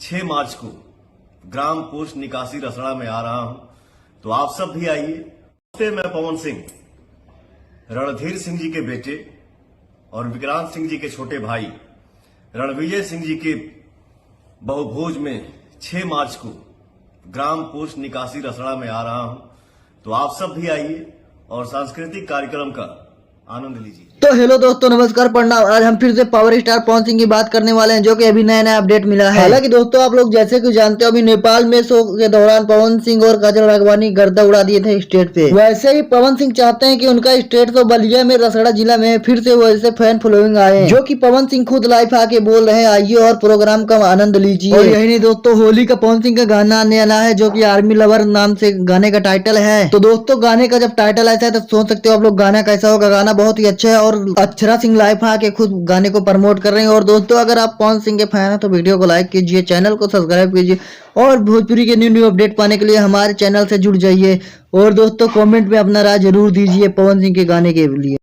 6 मार्च को ग्राम पोस्ट निकासी रसड़ा में आ रहा हूं, तो आप सब भी आइए। नमस्ते, मैं पवन सिंह, रणधीर सिंह जी के बेटे और विक्रांत सिंह जी के छोटे भाई रणविजय सिंह जी के बहुभोज में 6 मार्च को ग्राम पोस्ट निकासी रसड़ा में आ रहा हूं, तो आप सब भी आइए और सांस्कृतिक कार्यक्रम का आनंद लीजिए। तो हेलो दोस्तों, नमस्कार, प्रणाम। आज हम फिर से पावर स्टार पवन सिंह की बात करने वाले हैं, जो कि अभी नया नया अपडेट मिला है। हालांकि दोस्तों, आप लोग जैसे कि जानते हो, अभी नेपाल में शो के दौरान पवन सिंह और काजल राघवानी गर्दा उड़ा दिए थे स्टेज पे। वैसे ही पवन सिंह चाहते हैं कि उनका स्टेज तो बलिया में रसड़ा जिला में फिर से वैसे फैन फॉलोइंग आए, जो कि पवन सिंह खुद लाइव आके बोल रहे हैं, आइए और प्रोग्राम का आनंद लीजिए। और यही नहीं दोस्तों, होली का पवन सिंह का गाना आने वाला है, जो की आर्मी लवर नाम से गाने का टाइटल है। तो दोस्तों, गाने का जब टाइटल ऐसा है तो सोच सकते हो आप लोग गाना कैसा होगा। गाना बहुत ही अच्छा है और अक्षरा सिंह लाइव आके खुद गाने को प्रमोट कर रहे हैं। और दोस्तों, अगर आप पवन सिंह के फैन हैं तो वीडियो को लाइक कीजिए, चैनल को सब्सक्राइब कीजिए और भोजपुरी के न्यू अपडेट पाने के लिए हमारे चैनल से जुड़ जाइए। और दोस्तों, कमेंट में अपना राय जरूर दीजिए पवन सिंह के गाने के लिए।